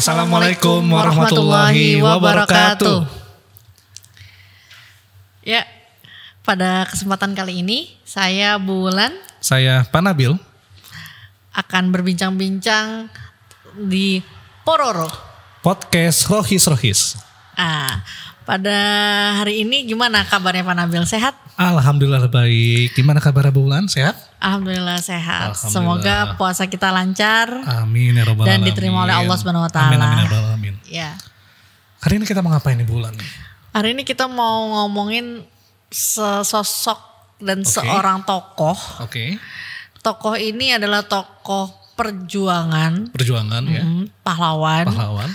Assalamualaikum warahmatullahi wabarakatuh. Ya, pada kesempatan kali ini saya Bulan, saya Pak Nabil akan berbincang-bincang di Pororo Podcast Rohis. Pada hari ini gimana kabarnya Pak Nabil? Sehat? Alhamdulillah baik. Gimana kabar Bulan? Sehat? Alhamdulillah sehat. Alhamdulillah. Semoga puasa kita lancar. Amin ya rabbal dan alamin. diterima oleh Allah Subhanahu wa taala. Amin ya rabbal alamin. Ya. Hari ini kita mau ngapain nih Bulan? Hari ini kita mau ngomongin sesosok dan Oke. seorang tokoh. Oke. Tokoh ini adalah tokoh perjuangan, Ya. pahlawan.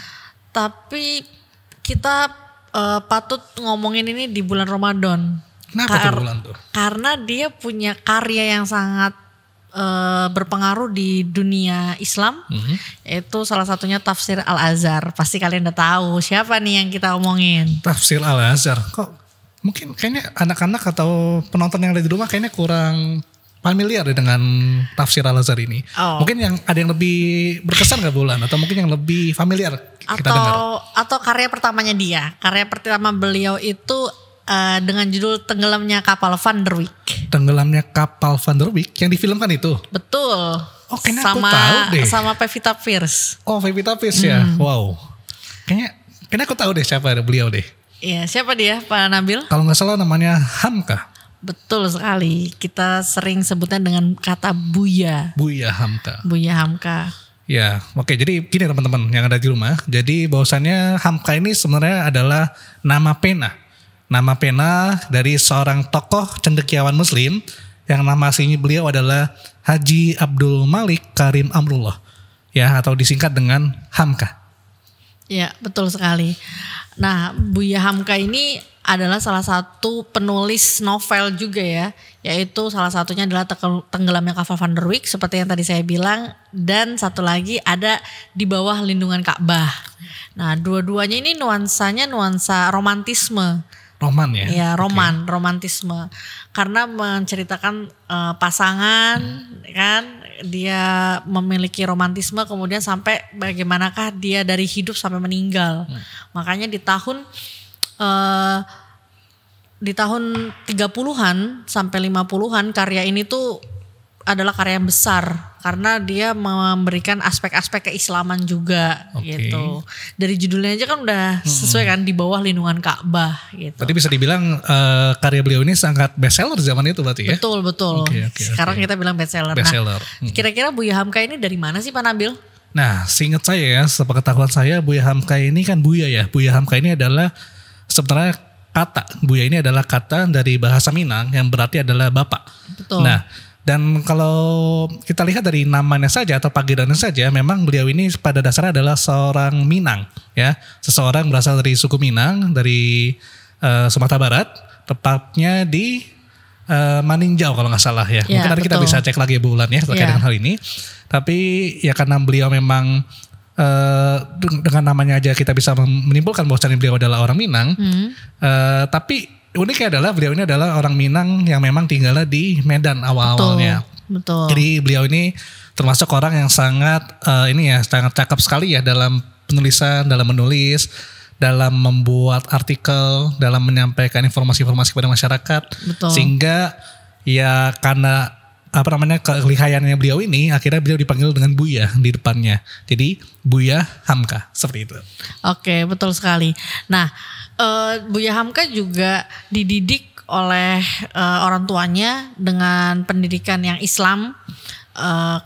Tapi kita patut ngomongin ini di bulan Ramadan. Kenapa tuh Bulan tuh? Karena dia punya karya yang sangat berpengaruh di dunia Islam. Yaitu salah satunya Tafsir Al-Azhar. Pasti kalian udah tahu siapa nih yang kita omongin. Tafsir Al-Azhar. Kok mungkin kayaknya anak-anak atau penonton yang ada di rumah kayaknya kurang familiar deh dengan Tafsir Al-Azhar ini. Mungkin ada yang lebih berkesan gak Bulan? Atau mungkin yang lebih familiar kita dengar? Atau karya pertamanya dia. Karya pertama beliau itu dengan judul Tenggelamnya Kapal Van der Wijk. Tenggelamnya Kapal Van der Wijk yang difilmkan itu? Betul. Oh kayaknya aku tahu deh. Sama Pevita Pierce. Oh Pevita Pierce ya? Wow. Kayaknya aku tahu deh siapa beliau deh. Iya, siapa dia Pak Nabil? Kalau gak salah namanya Hamka. Betul sekali. Kita sering sebutnya dengan kata Buya. Buya Hamka. Buya Hamka. Ya, oke. Jadi gini teman-teman yang ada di rumah. Jadi bahwasannya Hamka ini sebenarnya adalah nama pena. Nama pena dari seorang tokoh cendekiawan muslim yang nama aslinya beliau adalah Haji Abdul Malik Karim Amrullah. Ya, atau disingkat dengan Hamka. Ya, betul sekali. Nah, Buya Hamka ini adalah salah satu penulis novel juga ya. Yaitu salah satunya adalah Tenggelamnya Kapal Van der Wijk seperti yang tadi saya bilang. Dan satu lagi ada Di Bawah Lindungan Ka'bah. Nah, dua-duanya ini nuansanya nuansa romantisme. Roman ya? Ya, romantisme. Karena menceritakan pasangan kan, dia memiliki romantisme kemudian sampai bagaimanakah dia dari hidup sampai meninggal. Makanya di tahun 30-an sampai 50-an karya ini tuh adalah karya yang besar karena dia memberikan aspek-aspek keislaman juga gitu. Dari judulnya aja kan udah sesuai kan, Di Bawah Lindungan Ka'bah gitu. Berarti bisa dibilang karya beliau ini sangat bestseller zaman itu berarti ya? Betul. Sekarang kita bilang bestseller. Nah, kira-kira Buya Hamka ini dari mana sih Pak Nabil? Nah, seingat saya ya, sepengetahuan saya Buya Hamka ini kan Buya ya. Buya Hamka ini adalah sebenarnya kata. Buya ini adalah kata dari bahasa Minang yang berarti adalah bapak. Betul. Nah, dan kalau kita lihat dari namanya saja atau panggilannya saja, memang beliau ini pada dasarnya adalah seorang Minang, ya, seseorang berasal dari suku Minang dari Sumatera Barat, tepatnya di Maninjau kalau nggak salah ya. Mungkin nanti kita bisa cek lagi Bulan ya terkait dengan hal ini. Tapi ya karena beliau memang dengan namanya aja kita bisa menimbulkan bahwa beliau adalah orang Minang, tapi uniknya adalah beliau ini adalah orang Minang yang memang tinggalnya di Medan awal-awalnya. Betul. Jadi beliau ini termasuk orang yang sangat sangat cakep sekali ya dalam penulisan, dalam menulis, dalam membuat artikel, dalam menyampaikan informasi-informasi kepada masyarakat. Betul. Sehingga ya karena kelihayannya beliau ini akhirnya beliau dipanggil dengan Buya di depannya. Jadi Buya Hamka seperti itu. Oke, betul sekali. Nah, Buya Hamka juga dididik oleh orang tuanya dengan pendidikan yang Islam,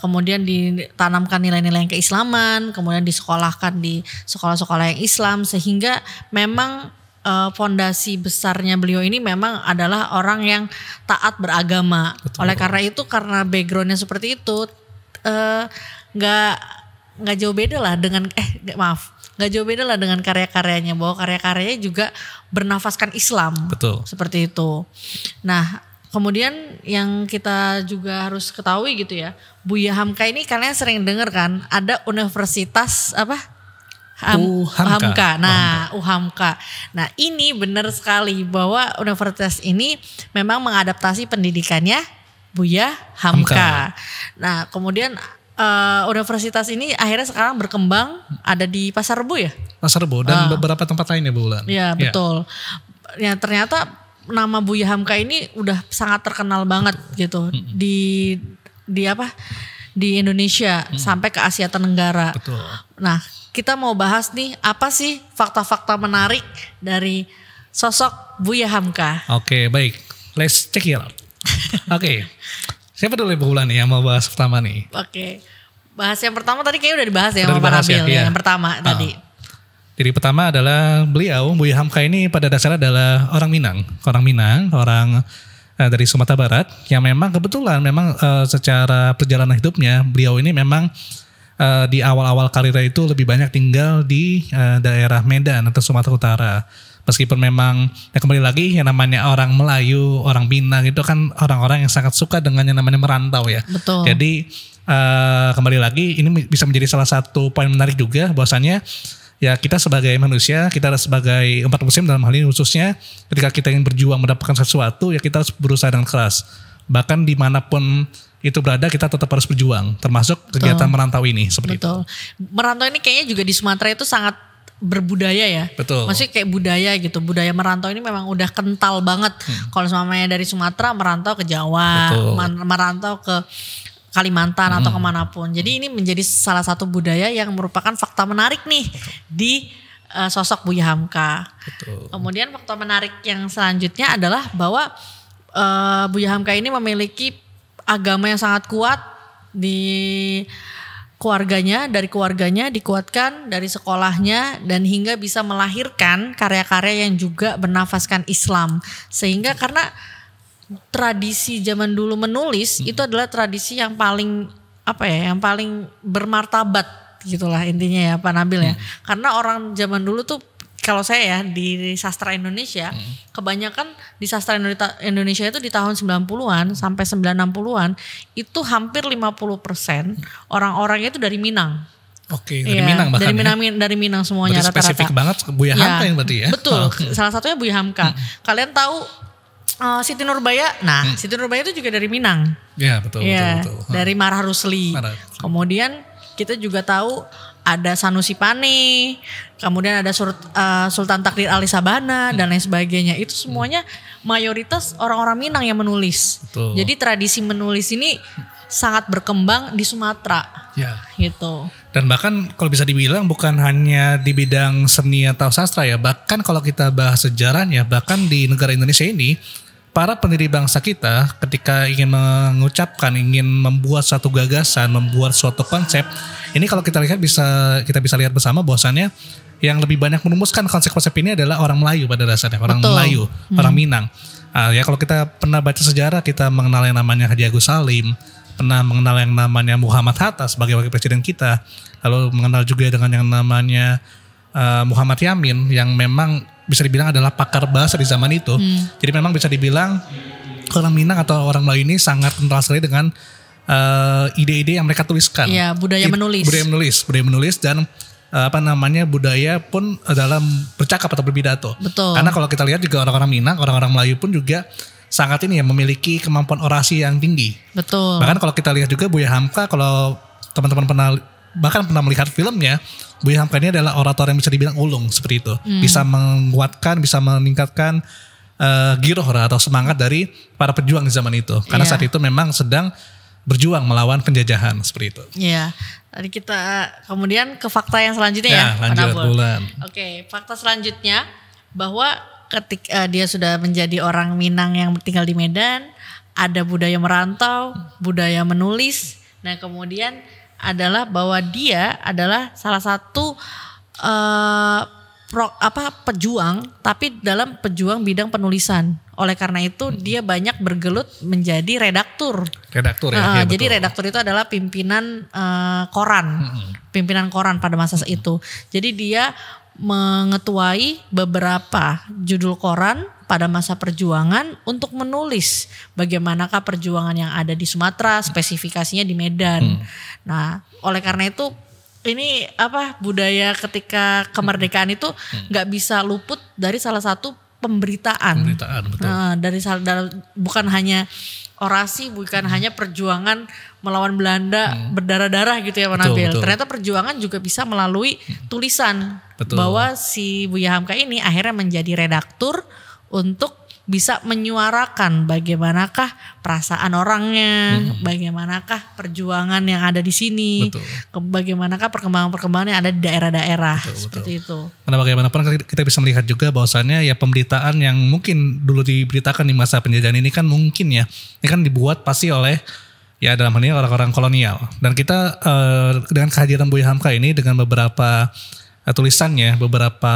kemudian ditanamkan nilai-nilai yang keislaman, kemudian disekolahkan di sekolah-sekolah yang Islam sehingga memang fondasi besarnya beliau ini memang adalah orang yang taat beragama. Betul. Oleh karena itu, karena backgroundnya seperti itu, nggak jauh beda lah dengan nggak jauh beda lah dengan karya-karyanya, bahwa karya-karyanya juga bernafaskan Islam. Betul. Seperti itu. Nah, kemudian yang kita juga harus ketahui gitu ya, Buya Hamka ini kalian sering dengar kan, ada universitas UHAMKA. Nah, UHAMKA. Nah, ini benar sekali bahwa universitas ini memang mengadaptasi pendidikannya Buya Hamka. Nah, kemudian universitas ini akhirnya sekarang berkembang ada di Pasar Rebo ya? Pasar Rebo dan beberapa tempat lainnya Bu Ulan. Iya betul. Ya ternyata nama Buya Hamka ini udah sangat terkenal banget gitu di Indonesia sampai ke Asia Tenggara. Betul. Nah kita mau bahas nih apa sih fakta-fakta menarik dari sosok Buya Hamka. Oke, baik. Let's check it out. Oke. Siapa dulu Bu Ulan nih yang mau bahas pertama nih? Oke. Bahas yang pertama tadi kayaknya udah dibahas ya Udah sama Pak dibahas Nabil. ya? Yang pertama tadi. Jadi pertama adalah beliau, Buya Hamka ini pada dasarnya adalah orang Minang, orang dari Sumatera Barat yang memang kebetulan secara perjalanan hidupnya beliau ini memang di awal-awal karirnya itu lebih banyak tinggal di daerah Medan atau Sumatera Utara. Meskipun memang kembali lagi yang namanya orang Melayu, orang Minang itu kan orang-orang yang sangat suka dengan yang namanya merantau ya. Betul. Jadi kembali lagi ini bisa menjadi salah satu poin menarik juga bahwasannya ya kita sebagai manusia, kita sebagai umat muslim dalam hal ini khususnya ketika kita ingin berjuang mendapatkan sesuatu ya kita harus berusaha dengan keras. Bahkan dimanapun itu berada kita tetap harus berjuang termasuk kegiatan merantau ini seperti itu. Merantau ini kayaknya juga di Sumatera itu sangat berbudaya ya. Betul. Maksudnya kayak budaya gitu. Budaya merantau ini memang udah kental banget. Kalau semuanya dari Sumatera merantau ke Jawa, merantau ke Kalimantan atau kemanapun. Jadi ini menjadi salah satu budaya yang merupakan fakta menarik nih di sosok Buya Hamka. Betul. Kemudian fakta menarik yang selanjutnya adalah bahwa Buya Hamka ini memiliki agama yang sangat kuat di keluarganya, dari keluarganya dikuatkan, dari sekolahnya dan hingga bisa melahirkan karya-karya yang juga bernafaskan Islam. Sehingga karena tradisi zaman dulu menulis itu adalah tradisi yang paling yang paling bermartabat gitulah intinya ya Pak Nabil ya. Karena orang zaman dulu tuh kalau saya ya di sastra Indonesia kebanyakan di sastra Indonesia itu di tahun 90-an sampai 960-an itu hampir 50% orang-orangnya itu dari Minang. Oke, dari Minang bahkan dari Minang semuanya rata-rata. Spesifik banget Buya Hamka yang berarti ya. Betul, salah satunya Buya Hamka. Kalian tahu Siti Nurbaya, Siti Nurbaya itu juga dari Minang. Ya betul. Dari Marah Rusli. Kemudian kita juga tahu ada Sanusi Pane, kemudian ada Sultan Takdir Ali Sabana dan lain sebagainya. Itu semuanya mayoritas orang-orang Minang yang menulis. Betul. Jadi tradisi menulis ini sangat berkembang di Sumatera. Ya. Gitu. Dan bahkan kalau bisa dibilang bukan hanya di bidang seni atau sastra ya, bahkan kalau kita bahas sejarahnya, bahkan di negara Indonesia ini para pendiri bangsa kita ketika ingin mengucapkan, ingin membuat suatu gagasan, membuat suatu konsep, ini kalau kita lihat kita bisa lihat bersama bahwasannya yang lebih banyak merumuskan konsep-konsep ini adalah orang Melayu pada dasarnya, orang Melayu, orang Minang. Ya kalau kita pernah baca sejarah, kita mengenal yang namanya Haji Agus Salim, pernah mengenal yang namanya Muhammad Hatta sebagai wakil presiden kita, lalu mengenal juga dengan yang namanya Muhammad Yamin yang memang bisa dibilang adalah pakar bahasa di zaman itu. Jadi memang bisa dibilang orang Minang atau orang Melayu ini sangat kental sekali dengan ide-ide yang mereka tuliskan. Iya, budaya menulis dan budaya pun dalam bercakap atau berpidato. Betul. Karena kalau kita lihat juga orang-orang Minang, orang-orang Melayu pun juga sangat ini ya memiliki kemampuan orasi yang tinggi. Betul. Bahkan kalau kita lihat juga Buya Hamka, kalau teman-teman pernah melihat filmnya, Buya Hamka ini adalah orator yang bisa dibilang ulung seperti itu. Bisa menguatkan, bisa meningkatkan giroh atau semangat dari para pejuang di zaman itu. Karena saat itu memang sedang berjuang melawan penjajahan seperti itu. Iya. Tadi kita kemudian ke fakta yang selanjutnya ya. Lanjut Bulan. Oke, fakta selanjutnya bahwa ketika dia sudah menjadi orang Minang yang tinggal di Medan, ada budaya merantau, budaya menulis. Nah kemudian adalah bahwa dia adalah salah satu pejuang, tapi dalam pejuang bidang penulisan. Oleh karena itu dia banyak bergelut menjadi redaktur. Redaktur ya. Jadi betul. Redaktur itu adalah pimpinan koran, pimpinan koran pada masa itu. Jadi dia mengetuai beberapa judul koran pada masa perjuangan untuk menulis bagaimanakah perjuangan yang ada di Sumatera, spesifikasinya di Medan. Nah, oleh karena itu ini budaya ketika kemerdekaan itu nggak bisa luput dari salah satu pemberitaan. Betul. Nah, bukan hanya orasi, bukan hanya perjuangan melawan Belanda berdarah-darah gitu ya Pak Nabil. Ternyata perjuangan juga bisa melalui tulisan. Bahwa si Buya Hamka ini akhirnya menjadi redaktur untuk bisa menyuarakan bagaimanakah perasaan orangnya, bagaimanakah perjuangan yang ada di sini, bagaimanakah perkembangan-perkembangan yang ada di daerah-daerah, seperti itu. Karena bagaimanapun kita bisa melihat juga bahwasannya ya pemberitaan yang mungkin dulu diberitakan di masa penjajahan ini kan mungkin ya, ini kan dibuat pasti oleh ya dalam hal ini orang-orang kolonial. Dan kita dengan kehadiran Buya Hamka ini dengan beberapa tulisannya, beberapa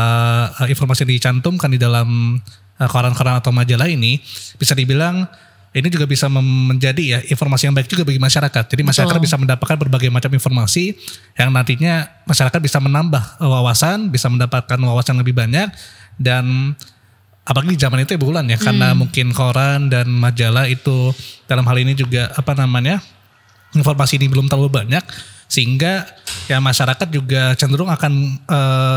informasi yang dicantumkan di dalam koran-koran atau majalah ini, bisa dibilang ini juga bisa menjadi ya informasi yang baik juga bagi masyarakat. Jadi masyarakat bisa mendapatkan berbagai macam informasi yang nantinya masyarakat bisa menambah wawasan, bisa mendapatkan wawasan lebih banyak. Dan apalagi di zaman itu ya bulan ya, karena mungkin koran dan majalah itu dalam hal ini juga informasi ini belum terlalu banyak, sehingga ya masyarakat juga cenderung akan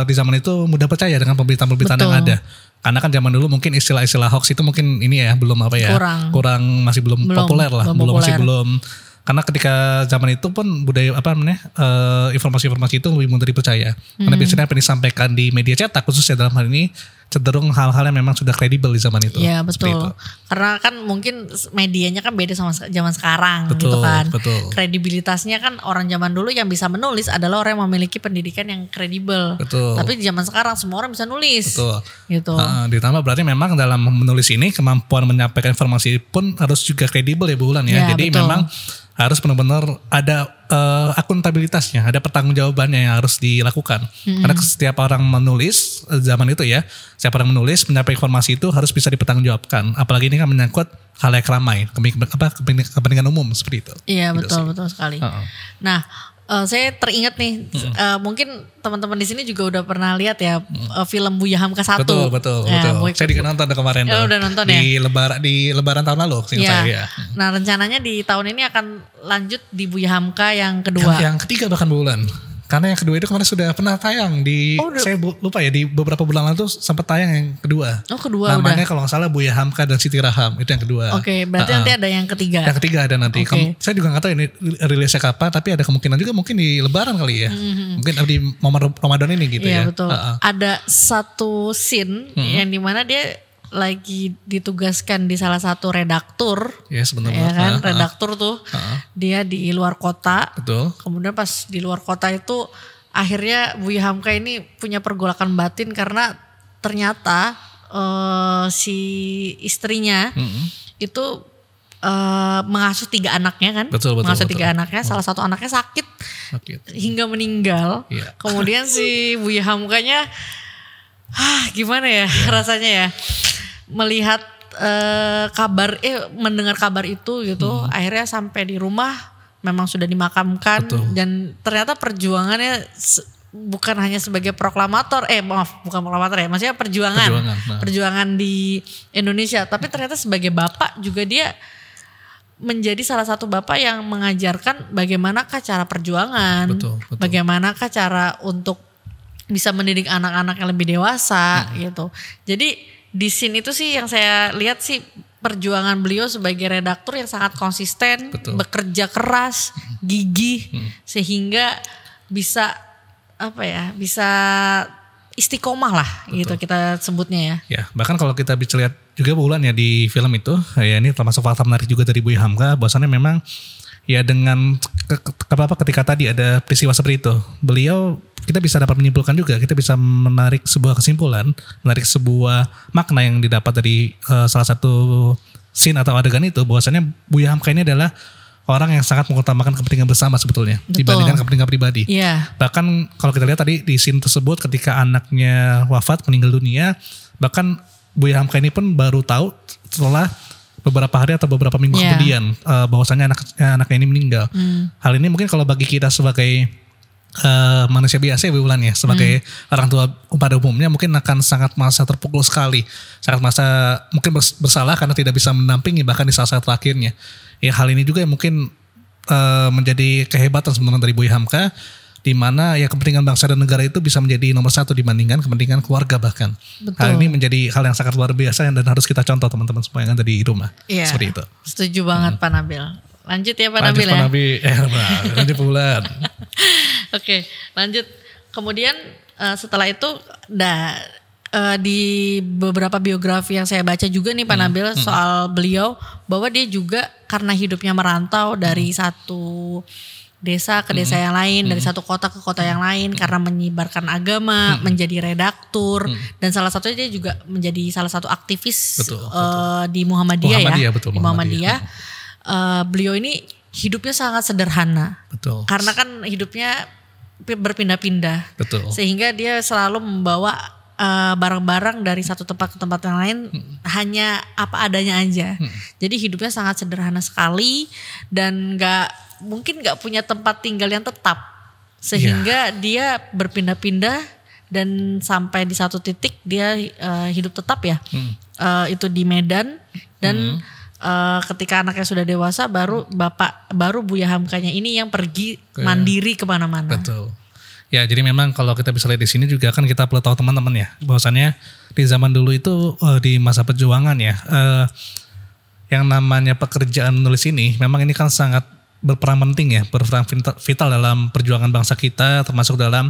di zaman itu mudah percaya dengan pemberitaan-pemberitaan yang ada. Karena kan zaman dulu mungkin istilah-istilah hoax itu mungkin ini ya belum kurang masih belum populer lah, belum. Karena ketika zaman itu pun budaya informasi-informasi itu lebih mudah dipercaya. Karena biasanya apa yang disampaikan di media cetak khususnya dalam hal ini cenderung hal-hal yang memang sudah kredibel di zaman itu. Iya betul. Karena kan mungkin medianya kan beda sama zaman sekarang gitu kan. Betul. Kredibilitasnya kan orang zaman dulu yang bisa menulis adalah orang yang memiliki pendidikan yang kredibel. Tapi di zaman sekarang semua orang bisa nulis. Gitu. Ditambah berarti memang dalam menulis ini kemampuan menyampaikan informasi pun harus juga kredibel ya Bu Ulan ya. Jadi memang harus benar-benar ada akuntabilitasnya, ada pertanggungjawabannya yang harus dilakukan. Karena setiap orang menulis zaman itu ya, setiap orang menulis menyampaikan informasi itu harus bisa dipertanggungjawabkan. Apalagi ini kan menyangkut khalayak ramai, kepentingan umum seperti itu. Iya betul sekali. Nah, saya teringat nih, mungkin teman-teman di sini juga udah pernah lihat ya film Buya Hamka 1. Betul. Saya juga nonton kemarin. Udah nonton di Lebaran tahun lalu. Saya. Nah rencananya di tahun ini akan lanjut di Buya Hamka yang kedua. Yang ketiga bahkan bulan. Karena yang kedua itu kemarin sudah pernah tayang di, saya lupa ya, di beberapa bulan lalu tuh sempat tayang yang kedua. Kedua namanya udah. Kalau nggak salah Buya Hamka dan Siti Raham, itu yang kedua. Berarti nanti ada yang ketiga. Yang ketiga ada nanti. Saya juga nggak tahu ini rilisnya kapan, tapi ada kemungkinan juga mungkin di Lebaran kali ya. Mungkin di momen Ramadan ini gitu ya. Iya betul. Ada satu scene yang dimana dia lagi ditugaskan di salah satu redaktur, sebenarnya kan redaktur tuh dia di luar kota. Betul. Kemudian pas di luar kota itu akhirnya Buya Hamka ini punya pergolakan batin karena ternyata si istrinya itu mengasuh 3 anaknya kan, mengasuh 3 anaknya, salah satu anaknya sakit hingga meninggal. Kemudian si Buya Hamkanya gimana ya rasanya ya melihat mendengar kabar itu gitu. Akhirnya sampai di rumah memang sudah dimakamkan. Dan ternyata perjuangannya bukan hanya sebagai proklamator, bukan proklamator ya, maksudnya perjuangan di Indonesia, tapi ternyata sebagai bapak juga dia menjadi salah satu bapak yang mengajarkan bagaimanakah cara perjuangan, bagaimanakah cara untuk bisa mendidik anak-anak yang lebih dewasa gitu. Jadi di scene itu sih yang saya lihat sih perjuangan beliau sebagai redaktur yang sangat konsisten, bekerja keras, gigih, sehingga bisa bisa istiqomah lah gitu kita sebutnya ya. Bahkan kalau kita bisa lihat juga bulan ya di film itu, ya ini termasuk fakta menarik juga dari Buya Hamka, bahwasannya memang ya dengan ketika tadi ada peristiwa seperti itu, beliau kita bisa dapat menyimpulkan juga, kita bisa menarik sebuah kesimpulan, menarik sebuah makna yang didapat dari salah satu scene atau adegan itu, bahwasannya Buya Hamka ini adalah orang yang sangat mengutamakan kepentingan bersama sebetulnya dibandingkan kepentingan pribadi. Bahkan kalau kita lihat tadi di scene tersebut ketika anaknya wafat meninggal dunia, bahkan Buya Hamka ini pun baru tahu setelah beberapa hari atau beberapa minggu kemudian bahwasannya anaknya ini meninggal. Hal ini mungkin kalau bagi kita sebagai manusia biasa ya Bu Ulan ya, sebagai orang tua pada umumnya mungkin akan sangat merasa terpukul sekali, sangat merasa mungkin bersalah karena tidak bisa mendampingi bahkan di saat-saat terakhirnya. Ya hal ini juga yang mungkin menjadi kehebatan sebenarnya dari Buya Hamka, di mana ya kepentingan bangsa dan negara itu bisa menjadi nomor satu dibandingkan kepentingan keluarga bahkan. Betul. Hal ini menjadi hal yang sangat luar biasa dan harus kita contoh teman-teman semua yang ada di rumah. Iya, seperti itu. Setuju banget Pak Nabil. Lanjut ya Pak Lanjut Nabil Pak ya. Nabil, lanjut Bulan. Oke, lanjut. Kemudian setelah itu di beberapa biografi yang saya baca juga nih Pak Nabil soal beliau, bahwa dia juga karena hidupnya merantau dari satu desa ke desa yang lain, dari satu kota ke kota yang lain, karena menyebarkan agama, menjadi redaktur, dan salah satunya dia juga menjadi salah satu aktivis di Muhammadiyah ya. Betul, di Muhammadiyah. Beliau ini hidupnya sangat sederhana. Betul. Karena kan hidupnya berpindah-pindah. Betul. Sehingga dia selalu membawa barang-barang dari satu tempat ke tempat yang lain hanya apa adanya aja. Jadi hidupnya sangat sederhana sekali dan mungkin nggak punya tempat tinggal yang tetap, sehingga dia berpindah-pindah dan sampai di satu titik dia hidup tetap ya, itu di Medan dan ketika anaknya sudah dewasa baru Buya Hamkanya ini yang pergi mandiri kemana-mana. Betul. Ya, jadi memang kalau kita bisa lihat di sini juga kan kita perlu tahu teman-teman ya, bahwasannya di zaman dulu itu di masa perjuangan ya, yang namanya pekerjaan menulis ini memang ini kan sangat berperan penting ya, berperan vital dalam perjuangan bangsa kita, termasuk dalam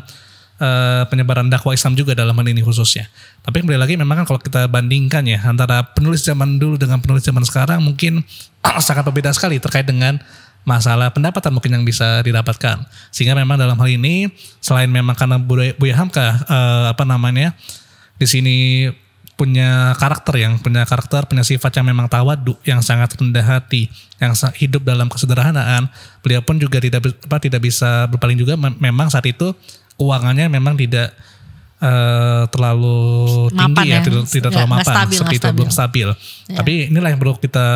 penyebaran dakwah Islam juga dalam hal ini khususnya. Tapi kembali lagi memang kan kalau kita bandingkan ya antara penulis zaman dulu dengan penulis zaman sekarang mungkin sangat berbeda sekali terkait dengan masalah pendapatan mungkin yang bisa didapatkan. Sehingga memang dalam hal ini selain memang karena Buya Hamka di sini punya sifat yang memang tawadu, yang sangat rendah hati, yang hidup dalam kesederhanaan. Beliau pun juga tidak bisa berpaling juga. Memang saat itu keuangannya memang tidak terlalu tinggi ya, tidak terlalu mapan, seperti itu, belum stabil. Ya. Tapi inilah yang perlu kita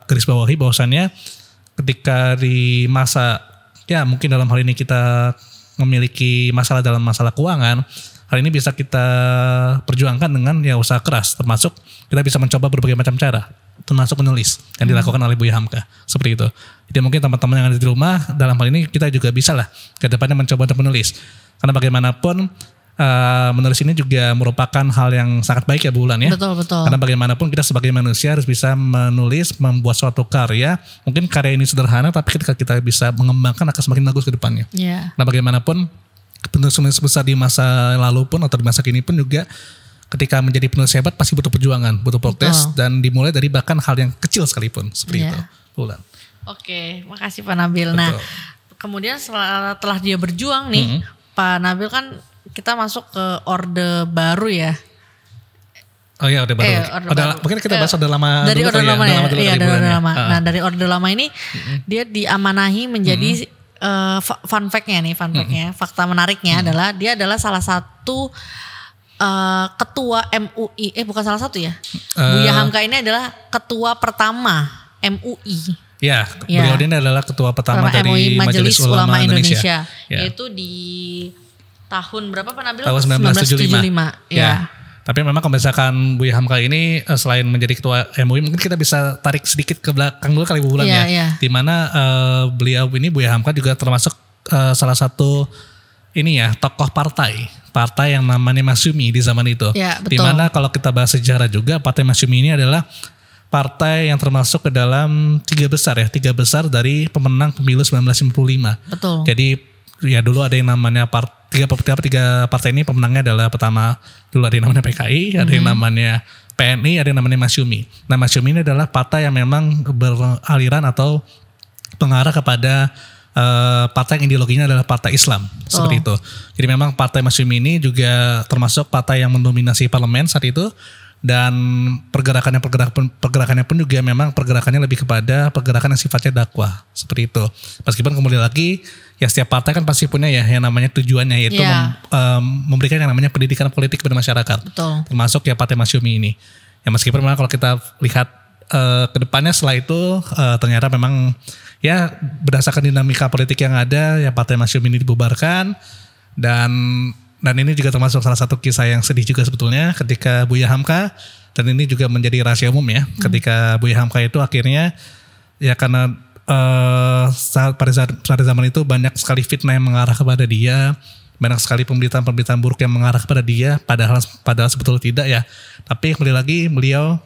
garis bawahi, bahwasannya ketika di masa ya mungkin dalam hal ini kita memiliki masalah dalam masalah keuangan, hal ini bisa kita perjuangkan dengan ya usaha keras, termasuk kita bisa mencoba berbagai macam cara, termasuk menulis yang dilakukan oleh Buya Hamka seperti itu. Jadi mungkin teman-teman yang ada di rumah dalam hal ini kita juga bisa lah ke depannya mencoba untuk menulis, karena bagaimanapun menulis ini juga merupakan hal yang sangat baik ya Bu Ulan ya. Betul. Karena bagaimanapun kita sebagai manusia harus bisa menulis, membuat suatu karya. Mungkin karya ini sederhana tapi ketika kita bisa mengembangkan akan semakin bagus ke depannya. Yeah. Nah bagaimanapun penulis besar di masa lalu pun atau di masa kini pun juga ketika menjadi penulis hebat pasti butuh perjuangan, butuh protes, dan dimulai dari bahkan hal yang kecil sekalipun seperti itu. Bu Ulan. Oke, makasih Pak Nabil. Nah, kemudian setelah dia berjuang nih, Pak Nabil kan kita masuk ke Orde Baru ya. Oh iya, Orde Baru. Mungkin kita bahas Orde Lama dari dulu Orde Lama ya. Iya, dari Orde Lama. Ya. Nah, dari Orde Lama ini dia diamanahi menjadi fun fact-nya nih, fakta menariknya adalah dia adalah salah satu ketua MUI. Bukan salah satu ya. Buya Hamka ini adalah ketua pertama MUI. Ya, beliau ini adalah ketua pertama dari MUI, Majelis Ulama Indonesia. Ya. Yaitu di tahun berapa Pak Nabil? Tahun 1975. Ya. Tapi memang kalau misalkan Buya Hamka ini selain menjadi ketua MUI, mungkin kita bisa tarik sedikit ke belakang dulu kali Bu Ulan ya. Di mana beliau ini Buya Hamka juga termasuk salah satu tokoh partai yang namanya Masyumi di zaman itu. Ya, di mana kalau kita bahas sejarah juga, Partai Masyumi ini adalah partai yang termasuk ke dalam tiga besar dari pemenang pemilu 1995. Betul. Jadi ya dulu ada yang namanya tiga partai ini pemenangnya adalah pertama dulu ada yang namanya PKI, ada yang namanya PNI, ada yang namanya Masyumi. Nah Masyumi ini adalah partai yang memang beraliran atau pengarah kepada partai yang ideologinya adalah partai Islam seperti itu. Jadi memang partai Masyumi ini juga termasuk partai yang mendominasi parlemen saat itu. Dan pergerakannya pun juga memang pergerakannya lebih kepada pergerakan yang sifatnya dakwah seperti itu. Meskipun kembali lagi ya setiap partai kan pasti punya ya yang namanya tujuannya, yaitu memberikan yang namanya pendidikan politik kepada masyarakat. Betul. Termasuk ya Partai Masyumi ini. Ya meskipun memang kalau kita lihat ke depannya setelah itu ternyata memang ya berdasarkan dinamika politik yang ada ya Partai Masyumi ini dibubarkan, dan ini juga termasuk salah satu kisah yang sedih juga sebetulnya ketika Buya Hamka, dan ini juga menjadi rahasia umum ya, ketika Buya Hamka itu akhirnya ya karena pada zaman itu banyak sekali fitnah yang mengarah kepada dia, banyak sekali pemberitaan-pemberitaan buruk yang mengarah kepada dia, padahal sebetulnya tidak ya. Tapi kembali lagi beliau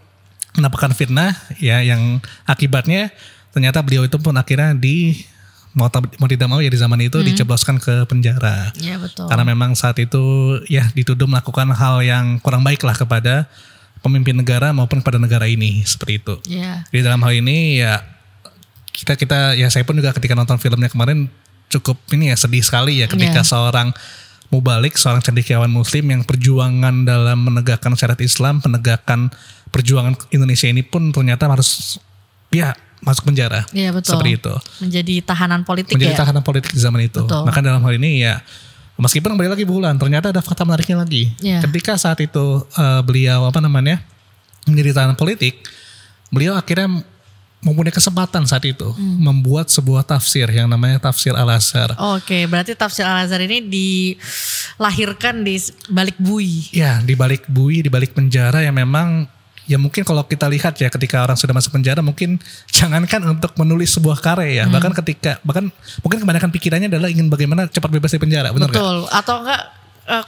menampakkan fitnah ya, yang akibatnya ternyata beliau itu pun akhirnya mau tidak mau ya di zaman itu dicebloskan ke penjara. Ya, betul. Karena memang saat itu ya dituduh melakukan hal yang kurang baik lah kepada pemimpin negara maupun kepada negara ini, seperti itu. Ya. Jadi dalam hal ini ya kita ya saya pun juga ketika nonton filmnya kemarin cukup ini ya sedih sekali ya ketika seorang mubalik, seorang cendekiawan muslim yang perjuangan dalam menegakkan syariat Islam, menegakkan perjuangan Indonesia ini pun ternyata harus ya masuk penjara. Iya, betul. Seperti itu. Menjadi tahanan politik. Menjadi tahanan politik di zaman itu. Betul. Maka dalam hal ini ya meskipun kembali lagi Bulan, ternyata ada fakta menariknya lagi. Ketika saat itu beliau menjadi tahanan politik, beliau akhirnya mempunyai kesempatan saat itu membuat sebuah tafsir yang namanya tafsir Al-Azhar. Oke, berarti tafsir Al-Azhar ini dilahirkan di balik bui. Ya, di balik bui, di balik penjara yang memang ya mungkin kalau kita lihat ya ketika orang sudah masuk penjara mungkin jangankan untuk menulis sebuah karya ya, bahkan mungkin kebanyakan pikirannya adalah ingin bagaimana cepat bebas dari penjara, benar nggak? Betul, atau enggak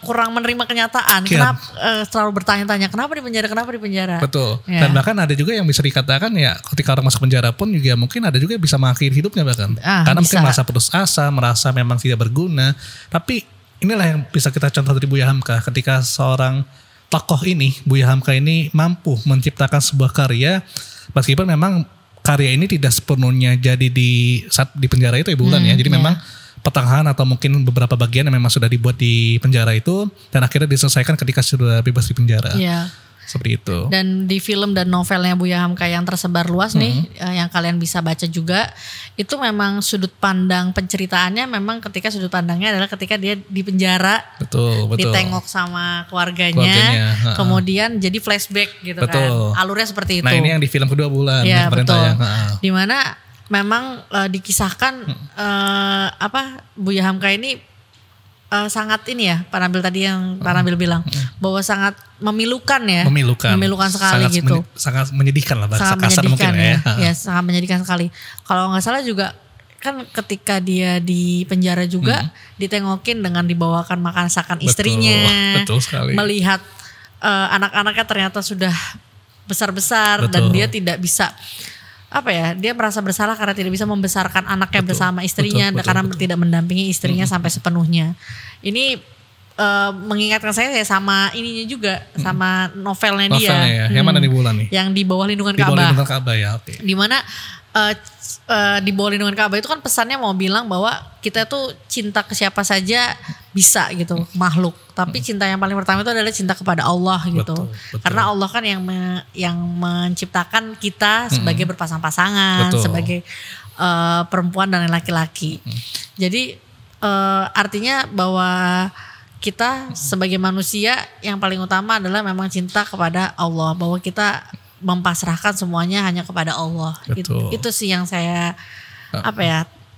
kurang menerima kenyataan. Kenapa selalu bertanya-tanya kenapa di penjara? Betul. Ya. Dan bahkan ada juga yang bisa dikatakan ya ketika orang masuk penjara pun juga mungkin ada juga yang bisa mengakhiri hidupnya bahkan. Karena mungkin merasa putus asa, merasa memang tidak berguna. Tapi inilah yang bisa kita contoh dari Buya Hamka ketika seorang tokoh ini, Buya Hamka ini mampu menciptakan sebuah karya meskipun memang karya ini tidak sepenuhnya jadi saat di penjara itu ya Bulan ya. Jadi memang pertengahan atau mungkin beberapa bagian yang memang sudah dibuat di penjara itu dan akhirnya diselesaikan ketika sudah bebas di penjara. Iya. Seperti itu. Dan di film dan novelnya Buya Hamka yang tersebar luas nih, yang kalian bisa baca juga, itu memang sudut pandang penceritaannya memang ketika sudut pandangnya adalah ketika dia di penjara, betul. Ditengok sama keluarganya kemudian jadi flashback gitu kan. Alurnya seperti itu. Nah ini yang di film kedua Bulan. Iya betul. Dimana memang dikisahkan Buya Hamka ini sangat ini ya, Pak Nabil tadi yang Pak Nabil bilang bahwa sangat memilukan sekali sangat gitu. Sangat menyedihkan lah bahasa sangat kasar mungkin ya. Ya sangat menyedihkan sekali. Kalau nggak salah juga kan ketika dia di penjara juga ditengokin dengan dibawakan masakan istrinya. Betul sekali. Melihat anak-anaknya ternyata sudah besar-besar dan dia tidak bisa dia merasa bersalah karena tidak bisa membesarkan anaknya bersama istrinya karena tidak mendampingi istrinya sampai sepenuhnya. Ini mengingatkan saya sama ininya juga sama novelnya dia. Ya. Yang mana di Bulan nih? Yang di bawah lindungan Ka'bah. Di bawah lindungan Ka'bah ya, oke. Dimana di bawah lindungan Ka'bah itu kan pesannya mau bilang bahwa kita tuh cinta ke siapa saja bisa gitu, makhluk. Tapi cinta yang paling pertama itu adalah cinta kepada Allah gitu. Betul. Karena Allah kan yang menciptakan kita sebagai berpasang-pasangan, sebagai perempuan dan laki-laki. Jadi artinya bahwa kita sebagai manusia yang paling utama adalah memang cinta kepada Allah, bahwa kita mempasrahkan semuanya hanya kepada Allah. Itu sih yang saya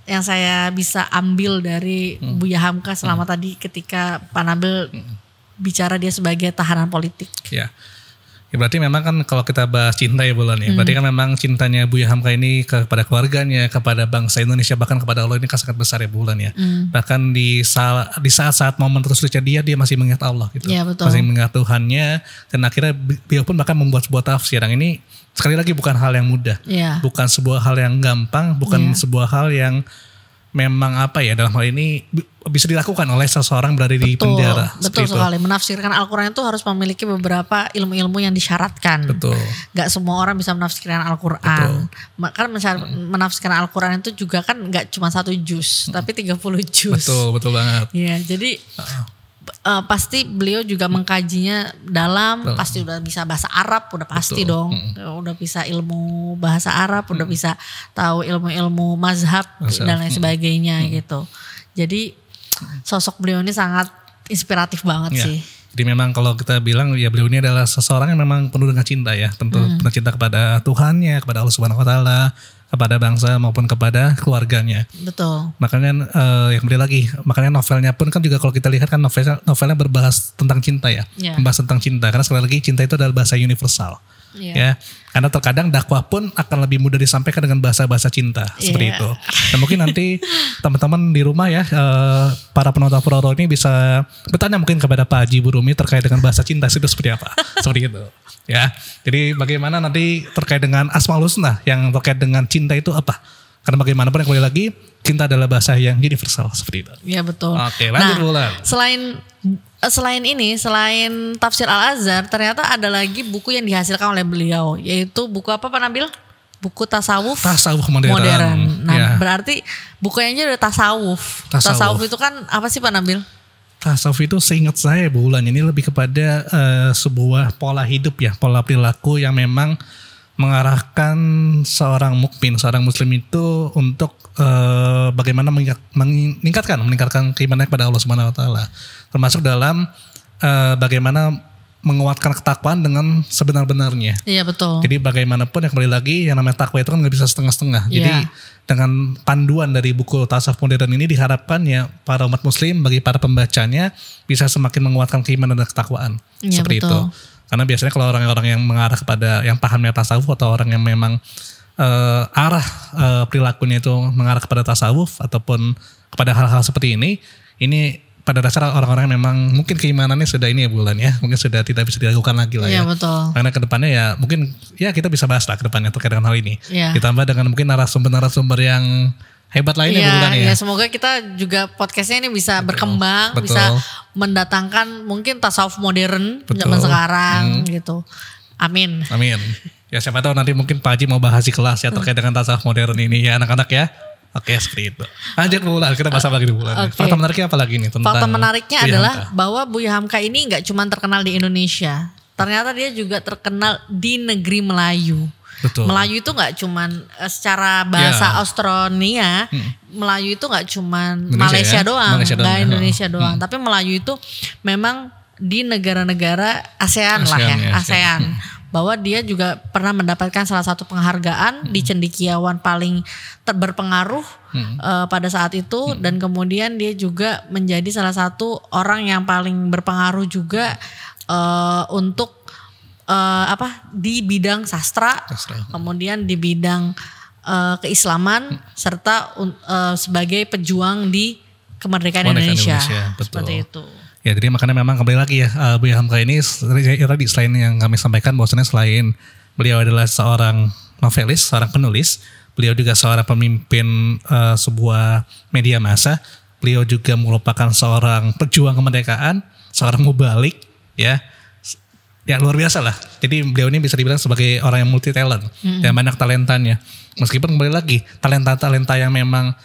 yang saya bisa ambil dari Buya Hamka selama tadi ketika Pak Nabil bicara dia sebagai tahanan politik. Ya berarti memang kan kalau kita bahas cinta ya Bulan ya, berarti kan memang cintanya Buya Hamka ini kepada keluarganya, kepada bangsa Indonesia, bahkan kepada Allah ini kan sangat besar ya Bulan ya. Bahkan di saat-saat momen tersulit dia masih mengingat Allah gitu. Ya, betul. Masih mengingat Tuhannya, dan akhirnya beliau pun bahkan membuat sebuah tafsir yang ini sekali lagi bukan hal yang mudah. Bukan sebuah hal yang gampang, bukan sebuah hal yang memang dalam hal ini bisa dilakukan oleh seseorang berada di penjara. Betul sekali. Menafsirkan Al-Quran itu harus memiliki beberapa ilmu-ilmu yang disyaratkan. Betul. Gak semua orang bisa menafsirkan Al-Quran. Karena menafsirkan Al-Quran itu juga kan gak cuma 1 juz, tapi 30 juz. Betul banget. Ya, jadi pasti beliau juga mengkajinya dalam, pasti udah bisa bahasa Arab, udah pasti dong, udah bisa ilmu bahasa Arab, udah bisa tahu ilmu-ilmu mazhab dan lain sebagainya gitu. Jadi sosok beliau ini sangat inspiratif banget sih. Jadi memang kalau kita bilang ya beliau ini adalah seseorang yang memang penuh dengan cinta ya, tentu penuh cinta kepada Tuhannya, kepada Allah Subhanahu Wa Taala, kepada bangsa maupun kepada keluarganya. Betul. Makanya kembali lagi, makanya novelnya pun kan juga kalau kita lihat kan novelnya berbahas tentang cinta ya, membahas tentang cinta, karena sekali lagi cinta itu adalah bahasa universal. Iya. Ya, karena terkadang dakwah pun akan lebih mudah disampaikan dengan bahasa-bahasa cinta seperti Iya. itu. Dan mungkin nanti teman-teman di rumah ya, para penonton Pro ini bisa bertanya mungkin kepada Pak Haji Bu Rumi terkait dengan bahasa cinta itu seperti apa, seperti itu. Ya, jadi bagaimana nanti terkait dengan Asmaul Husna yang terkait dengan cinta itu apa? Karena bagaimanapun yang kembali lagi, cinta adalah bahasa yang universal seperti itu. Iya betul. Oke, lanjut Bulan. Selain ini, selain Tafsir Al-Azhar, ternyata ada lagi buku yang dihasilkan oleh beliau, yaitu buku apa Pak Nabil? Buku tasawuf modern. Nah, Ya. berarti bukunya udah tasawuf. Tasawuf itu kan apa sih Pak Nabil? Tasawuf itu seingat saya Bulan ini lebih kepada sebuah pola hidup ya, pola perilaku yang memang mengarahkan seorang mukmin, seorang muslim itu untuk bagaimana meningkatkan keimanan kepada Allah Subhanahu wa taala. Termasuk dalam bagaimana menguatkan ketakwaan dengan sebenar-benarnya. Iya betul. Jadi bagaimanapun yang kembali lagi yang namanya takwa itu kan nggak bisa setengah-setengah. Iya. Jadi dengan panduan dari buku tasawuf modern ini diharapkan ya para umat muslim bagi para pembacanya bisa semakin menguatkan keimanan dan ketakwaan. Iya, Seperti betul. itu. Karena biasanya kalau orang-orang yang mengarah kepada yang pahamnya tasawuf atau orang yang memang arah perilakunya itu mengarah kepada tasawuf ataupun kepada hal-hal seperti ini pada dasar orang-orang yang memang mungkin keimanannya sudah ini ya Bulan ya, mungkin sudah tidak bisa dilakukan lagi lah Iya ya. betul. Karena kedepannya ya mungkin ya kita bisa bahas lah kedepannya terkait dengan hal ini. Iya. Ditambah dengan mungkin narasumber-narasumber yang hebat lainnya Bulan ya. Iya, semoga kita juga podcastnya ini bisa berkembang, betul. bisa mendatangkan mungkin tasawuf modern Betul. zaman sekarang gitu. Amin. Amin. Ya siapa tahu nanti mungkin Pak Haji mau bahas di kelas ya terkait dengan tasawuf modern ini ya anak-anak ya. Oke seperti itu. Lanjut Bulan, kita bahas apa lagi di Bulan. Oke. Fakta menariknya apa lagi nih tentang Fakta menariknya Buya adalah Hamka? bahwa Buya Hamka ini nggak cuma terkenal di Indonesia, ternyata dia juga terkenal di negeri Melayu. Betul. Melayu itu nggak cuman secara bahasa Ya. Austronia, Melayu itu nggak cuman Indonesia Malaysia ya? doang, Malaysia doang nggak ya. Indonesia doang, tapi Melayu itu memang di negara-negara ASEAN lah ya, ASEAN ya, ASEAN. Bahwa dia juga pernah mendapatkan salah satu penghargaan di cendekiawan paling berpengaruh pada saat itu, dan kemudian dia juga menjadi salah satu orang yang paling berpengaruh juga untuk di bidang sastra, kemudian di bidang keislaman serta sebagai pejuang di kemerdekaan Indonesia. Betul. Seperti itu. Ya jadi makanya memang kembali lagi ya Buya Hamka ini tadi selain yang kami sampaikan bahwasanya selain beliau adalah seorang novelis, seorang penulis, beliau juga seorang pemimpin sebuah media massa, beliau juga merupakan seorang pejuang kemerdekaan, seorang mubalik ya luar biasa lah. Jadi beliau ini bisa dibilang sebagai orang yang multi talent dan banyak talentanya. Meskipun kembali lagi talenta-talenta yang memang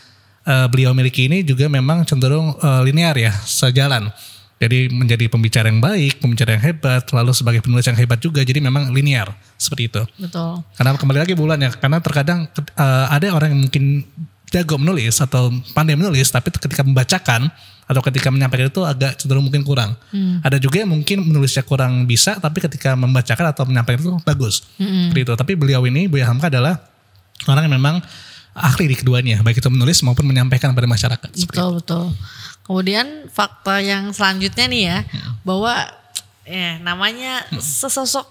beliau miliki ini juga memang cenderung linear ya, sejalan. Jadi menjadi pembicara yang baik, pembicara yang hebat, lalu sebagai penulis yang hebat juga. Jadi memang linear seperti itu. Betul. Karena kembali lagi Bulan ya, karena terkadang ada orang yang mungkin jago menulis atau pandai menulis, tapi ketika membacakan atau ketika menyampaikan itu agak cenderung mungkin kurang. Ada juga yang mungkin menulisnya kurang bisa, tapi ketika membacakan atau menyampaikan itu bagus. Seperti itu. Tapi beliau ini Buya Hamka adalah orang yang memang ahli di keduanya, baik itu menulis maupun menyampaikan pada masyarakat. Betul. Kemudian fakta yang selanjutnya nih ya, bahwa namanya sesosok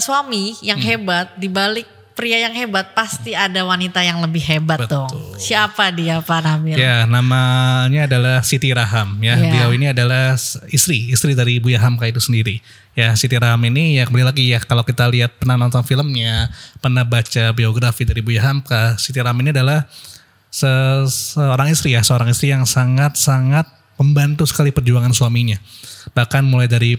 suami yang hebat, dibalik pria yang hebat pasti ada wanita yang lebih hebat dong. Siapa dia Pak Nabil? Ya, namanya adalah Siti Raham ya. Beliau ini adalah istri dari Buya Hamka itu sendiri. Ya, Siti Raham ini ya kembali lagi ya, kalau kita lihat pernah nonton filmnya, pernah baca biografi dari Buya Hamka, Siti Raham ini adalah seorang istri yang sangat-sangat membantu sekali perjuangan suaminya. Bahkan mulai dari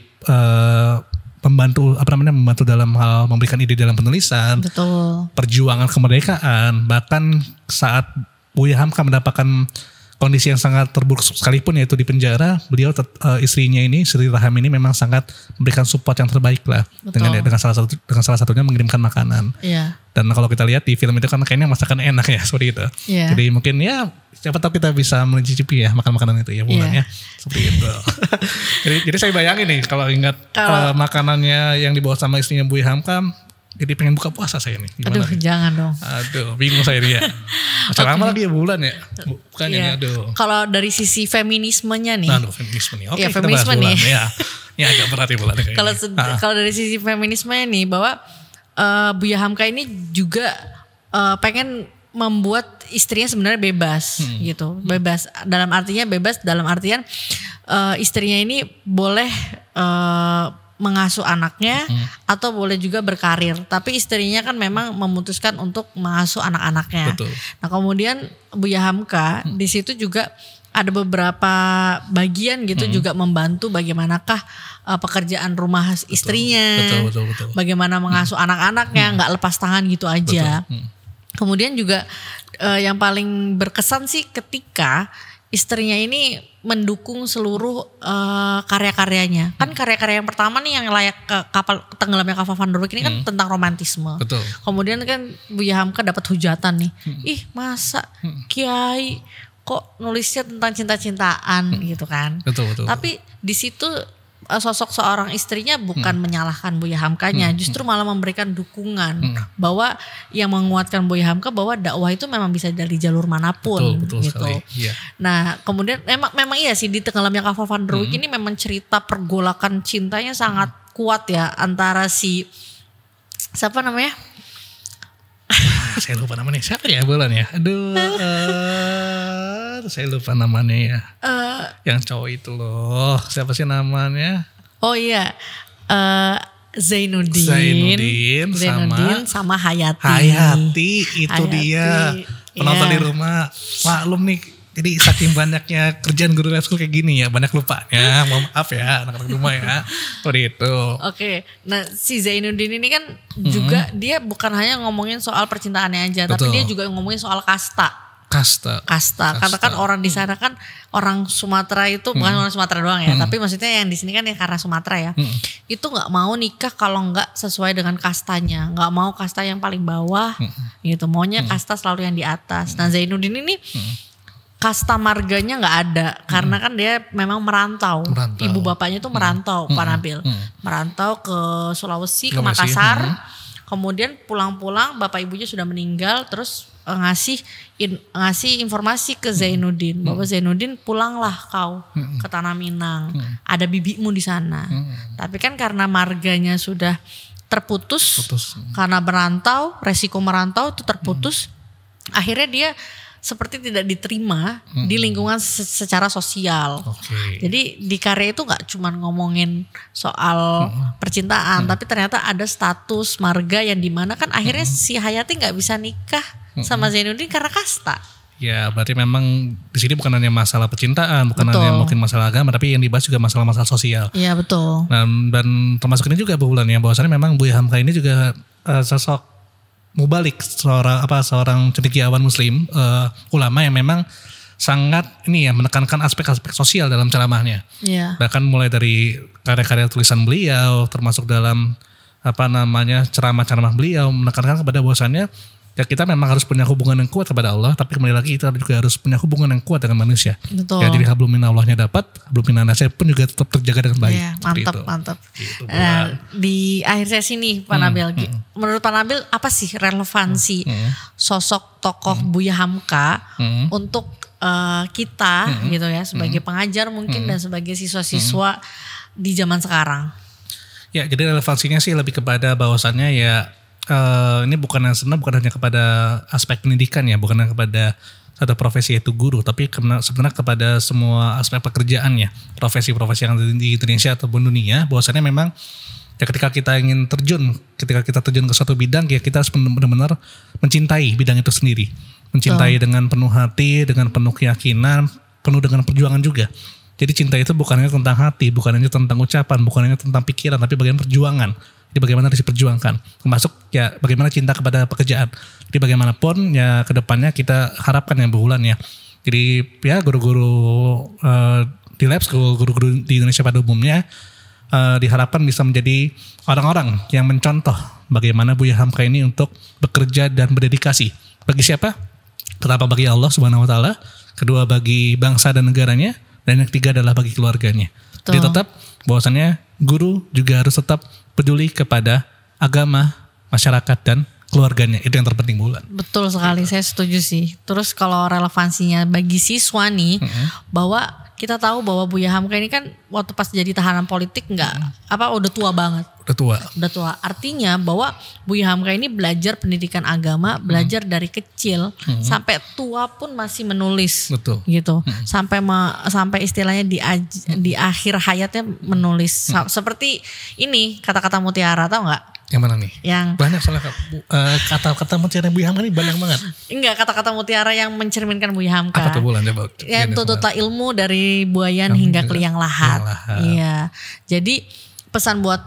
membantu dalam hal memberikan ide dalam penulisan, betul, perjuangan kemerdekaan, bahkan saat Buya Hamka mendapatkan kondisi yang sangat terburuk sekalipun yaitu di penjara, beliau istrinya ini Siti Raham ini memang sangat memberikan support yang terbaik lah dengan salah satunya mengirimkan makanan. Iya. Dan kalau kita lihat di film itu kan kayaknya masakan enak ya seperti itu. Iya. Jadi mungkin ya siapa tahu kita bisa mencicipi ya makan makanan itu ya Bulan ya. Seperti itu. jadi saya bayangin nih kalau ingat makanannya yang dibawa sama istrinya Buya Hamka, jadi pengen buka puasa saya nih. Gimana Aduh nih? Jangan dong. Aduh bingung saya dia. Macam lama lagi ya Bulan ya. Bukan ini aduh. Kalau dari sisi feminismenya nih. Aduh feminisme nih. Oke Ya, kita feminisme bahas Bulan nih. ya. Ya agak berat ya bulan kayaknya. Kalau dari sisi feminisme ini bahwa Buya Hamka ini juga pengen membuat istrinya sebenarnya bebas gitu. Bebas dalam artian istrinya ini boleh mengasuh anaknya atau boleh juga berkarir. Tapi istrinya kan memang memutuskan untuk mengasuh anak-anaknya. Betul. Nah kemudian Buya Hamka di situ juga ada beberapa bagian gitu juga membantu bagaimanakah pekerjaan rumah istrinya. Betul. Bagaimana mengasuh anak-anaknya, nggak lepas tangan gitu aja. Kemudian juga yang paling berkesan sih ketika istrinya ini mendukung seluruh karya-karyanya. Kan karya-karya yang pertama nih yang layak ke tenggelamnya kapal Van der Wijk ini kan tentang romantisme. Betul. Kemudian kan Buya Hamka dapat hujatan nih. Ih masa kiai kok nulisnya tentang cinta-cintaan gitu kan. Betul. Tapi di situ sosok seorang istrinya bukan menyalahkan Buya Hamkanya, justru malah memberikan dukungan bahwa yang menguatkan Buya Hamka bahwa dakwah itu memang bisa dari jalur manapun. Betul gitu. sekali. Yeah. Nah kemudian memang iya sih di tenggelamnya kapal Van der Wijk ini memang cerita pergolakan cintanya sangat kuat ya antara si siapa namanya? Saya lupa namanya siapa ya bulan ya. Aduh, saya lupa namanya ya. Yang cowok itu loh, siapa sih namanya? Oh iya, Zainuddin sama Hayati. Hayati itu dia. Penonton di rumah maklum nih. Jadi saking banyaknya kerjaan guru les school kayak gini ya, banyak lupanya. Maaf ya anak-anak rumah ya. Seperti itu. Oke. Nah si Zainuddin ini kan juga dia bukan hanya ngomongin soal percintaannya aja, tapi dia juga ngomongin soal kasta. Karena kan orang di sana kan orang Sumatera itu bukan orang Sumatera doang ya, tapi maksudnya yang di sini kan ya karena Sumatera ya. Itu nggak mau nikah kalau nggak sesuai dengan kastanya, nggak mau kasta yang paling bawah gitu, maunya kasta selalu yang di atas. Nah Zainuddin ini kasta marganya nggak ada karena kan dia memang merantau. Ibu bapaknya tuh merantau, Pak Nabil. Merantau ke Sulawesi, ke Makassar. Kemudian pulang-pulang bapak ibunya sudah meninggal, terus ngasih informasi ke Zainuddin bahwa Zainuddin pulanglah kau ke Tanah Minang. Ada bibimu di sana. Tapi kan karena marganya sudah terputus. Karena merantau, resiko merantau itu terputus. Akhirnya dia seperti tidak diterima di lingkungan secara sosial. Jadi di karya itu gak cuma ngomongin soal percintaan, tapi ternyata ada status marga yang dimana kan akhirnya si Hayati gak bisa nikah sama Zainuddin karena kasta. Ya berarti memang di sini bukan hanya masalah percintaan, bukan hanya mungkin masalah agama, tapi yang dibahas juga masalah-masalah sosial. Iya betul. Dan termasuk ini juga Bu Wulan ya, bahwasannya memang Buya Hamka ini juga sosok mubalik, seorang cendekiawan muslim, ulama yang memang sangat ini ya menekankan aspek-aspek sosial dalam ceramahnya. Bahkan mulai dari karya-karya tulisan beliau, termasuk dalam ceramah-ceramah beliau menekankan kepada bahwasannya ya kita memang harus punya hubungan yang kuat kepada Allah, tapi kembali lagi kita juga harus punya hubungan yang kuat dengan manusia. Betul. Ya, jadi hablum minallahnya dapat, hablum minannasnya pun juga tetap terjaga dengan baik. Ya, mantap. Gitu, di akhir sesi nih Pak Nabil, menurut Pak Nabil apa sih relevansi sosok tokoh Buya Hamka untuk kita gitu ya sebagai pengajar mungkin dan sebagai siswa-siswa di zaman sekarang? Ya, jadi relevansinya sih lebih kepada bahwasannya ya ini bukan hanya kepada aspek pendidikan ya, bukan hanya kepada satu profesi yaitu guru, tapi sebenarnya kepada semua aspek pekerjaan ya, profesi-profesi yang ada di Indonesia ataupun dunia, bahwasannya memang ya ketika kita terjun ke suatu bidang ya kita harus benar-benar mencintai bidang itu sendiri, mencintai dengan penuh hati, dengan penuh keyakinan, penuh dengan perjuangan juga. Jadi cinta itu bukan hanya tentang hati, bukan hanya tentang ucapan, bukan hanya tentang pikiran, tapi bagian perjuangan. Jadi bagaimana harus diperjuangkan, termasuk ya bagaimana cinta kepada pekerjaan. Jadi bagaimanapun ya kedepannya kita harapkan yang berulang ya. Jadi ya guru-guru di lab school, guru-guru di Indonesia pada umumnya diharapkan bisa menjadi orang-orang yang mencontoh bagaimana Buya Hamka ini untuk bekerja dan berdedikasi. Bagi siapa? Pertama bagi Allah Subhanahu Wa Taala, kedua bagi bangsa dan negaranya, dan yang ketiga adalah bagi keluarganya. Betul. Jadi tetap bahwasannya guru juga harus tetap peduli kepada agama, masyarakat dan keluarganya. Itu yang terpenting Bulan. Betul sekali, saya setuju sih. Terus kalau relevansinya bagi siswa nih, bahwa kita tahu bahwa Buya Hamka ini kan waktu pas jadi tahanan politik udah tua banget. Udah tua. Artinya bahwa Buya Hamka ini belajar pendidikan agama, belajar dari kecil sampai tua pun masih menulis. Betul. Gitu. Sampai istilahnya di akhir hayatnya menulis. Seperti ini kata-kata mutiara, tahu nggak? Yang mana nih? Yang banyak soalnya kata-kata mutiara Buya Hamka ini banyak banget. Enggak, kata-kata mutiara yang mencerminkan Buya Hamka. Apa tuh Bulan? Yang tututa ilmu dari buayan hingga ke liang lahat. Iya. Jadi pesan buat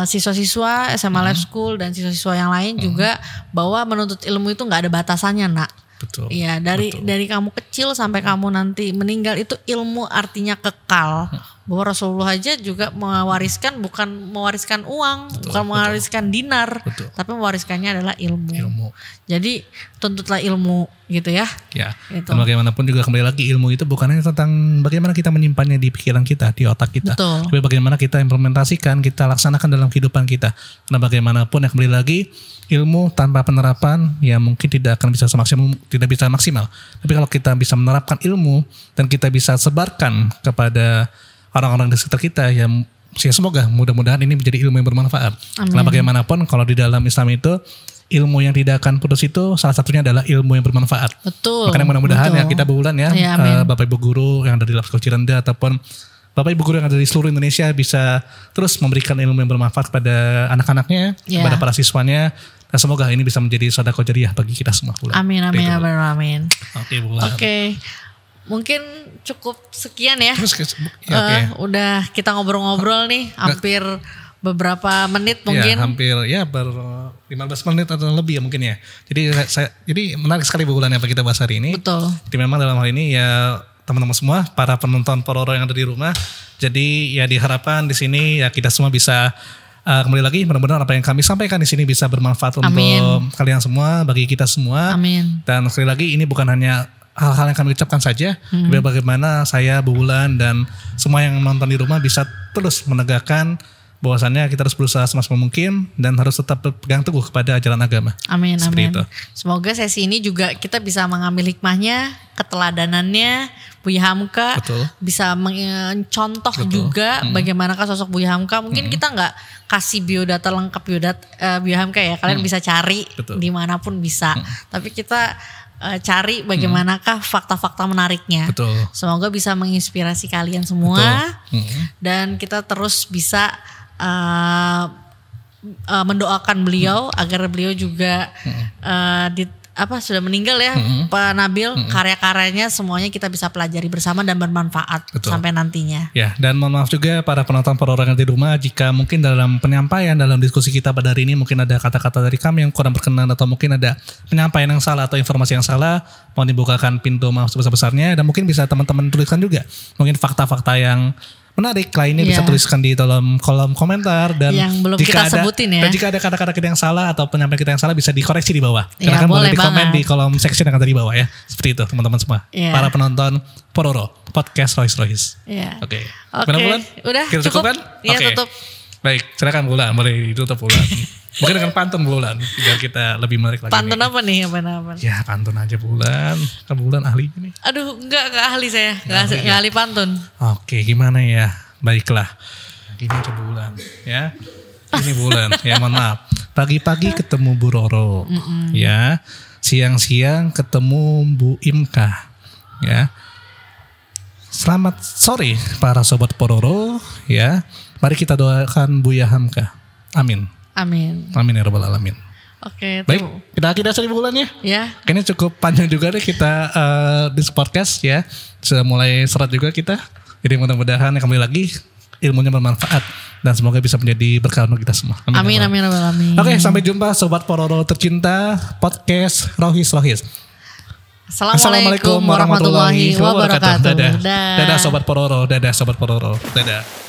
siswa-siswa SMA Life School dan siswa-siswa yang lain juga bahwa menuntut ilmu itu nggak ada batasannya, Nak. Betul. Iya, dari kamu kecil sampai kamu nanti meninggal itu ilmu artinya kekal. Bahwa Rasulullah aja juga bukan mewariskan uang, bukan mewariskan dinar, tapi mewariskannya adalah ilmu. Jadi tuntutlah ilmu gitu ya. Ya. Gitu. Dan bagaimanapun juga kembali lagi ilmu itu bukan hanya tentang bagaimana kita menyimpannya di pikiran kita, di otak kita. Betul. Tapi bagaimana kita implementasikan, kita laksanakan dalam kehidupan kita. Karena bagaimanapun ya kembali lagi ilmu tanpa penerapan ya mungkin tidak akan bisa maksimal. Tapi kalau kita bisa menerapkan ilmu dan kita bisa sebarkan kepada orang-orang di sekitar kita ya semoga mudah-mudahan ini menjadi ilmu yang bermanfaat. Amin. Karena bagaimanapun kalau di dalam Islam itu ilmu yang tidak akan putus itu salah satunya adalah ilmu yang bermanfaat. Betul. Makanya mudah-mudahan ya kita Bulan ya, Bapak Ibu guru yang ada di Life School Cirenda ataupun Bapak Ibu guru yang ada di seluruh Indonesia bisa terus memberikan ilmu yang bermanfaat kepada anak-anaknya, kepada para siswanya. Dan semoga ini bisa menjadi sedekah jariah bagi kita semua Bulan. Amin. Oke Bulan. Oke. Mungkin cukup sekian ya. Udah kita ngobrol-ngobrol nih hampir beberapa menit mungkin. Ya, hampir 15 menit atau lebih ya mungkin ya. Jadi menarik sekali Bulan apa kita bahas hari ini. Betul. Jadi memang dalam hal ini ya teman-teman semua, para penonton Pororo yang ada di rumah. Jadi ya diharapkan di sini ya kita semua bisa kembali lagi mudah-mudahan apa yang kami sampaikan di sini bisa bermanfaat untuk kalian semua, bagi kita semua. Amin. Dan sekali lagi ini bukan hanya hal-hal yang kami ucapkan saja, tapi bagaimana saya, Bulan dan semua yang nonton di rumah bisa terus menegakkan bahwasannya kita harus berusaha semaksimal mungkin dan harus tetap berpegang teguh kepada ajaran agama. Amin. Itu. Semoga sesi ini juga kita bisa mengambil hikmahnya, keteladanannya Buya Hamka, bisa mencontoh juga bagaimanakah sosok Buya Hamka. Mungkin kita nggak kasih biodata lengkap Buya Hamka ya, kalian bisa cari dimanapun bisa. Tapi kita cari bagaimanakah fakta-fakta menariknya. Semoga bisa menginspirasi kalian semua dan kita terus bisa mendoakan beliau agar beliau juga sudah meninggal ya Pak Nabil, karya-karyanya semuanya kita bisa pelajari bersama dan bermanfaat sampai nantinya. Ya, dan mohon maaf juga para penonton Pororo yang di rumah jika mungkin dalam penyampaian dalam diskusi kita pada hari ini mungkin ada kata-kata dari kami yang kurang berkenan atau mungkin ada penyampaian yang salah atau informasi yang salah, mohon dibukakan pintu maaf sebesar-besarnya dan mungkin bisa teman-teman tuliskan juga mungkin fakta-fakta yang menarik lainnya bisa tuliskan di dalam kolom komentar dan yang belum kita sebutin ya. Dan jika ada kata-kata kita yang salah atau penyampaian kita yang salah bisa dikoreksi di bawah. Silahkan boleh di komen di kolom section yang ada di bawah ya. Seperti itu teman-teman semua. Para penonton Pororo Podcast Royce. Oke. Bulan? Udah kita cukup kan? Iya, tutup. Baik, silakan Bulan, boleh ditutup Bulan. Mungkin dengan pantun Bulan biar kita lebih menarik lagi. Pantun apa nih? Ya pantun aja Bulan. Kan Bulan ahli ini. Aduh, enggak ahli saya. Enggak ahli pantun. Oke, gimana ya? Baiklah. Gini aja Bulan ya. Ini Bulan. Ya mohon maaf. Pagi-pagi ketemu Bu Roro. Ya. Siang-siang ketemu Bu Imka. Ya. Selamat sore para sobat Pororo ya. Mari kita doakan Buya Hamka. Amin. Amin ya rabbal alamin. Oke. Baik, kita akhiri dari Bulan ya. Ya. Kayaknya cukup panjang juga deh kita di podcast ya. Sudah mulai serat juga kita. Jadi mudah-mudahan kembali lagi ilmunya bermanfaat dan semoga bisa menjadi berkah untuk kita semua. Amin. Oke, sampai jumpa sobat Pororo tercinta podcast Rohis. Assalamualaikum warahmatullahi wabarakatuh. Dadah sobat Pororo. Dadah.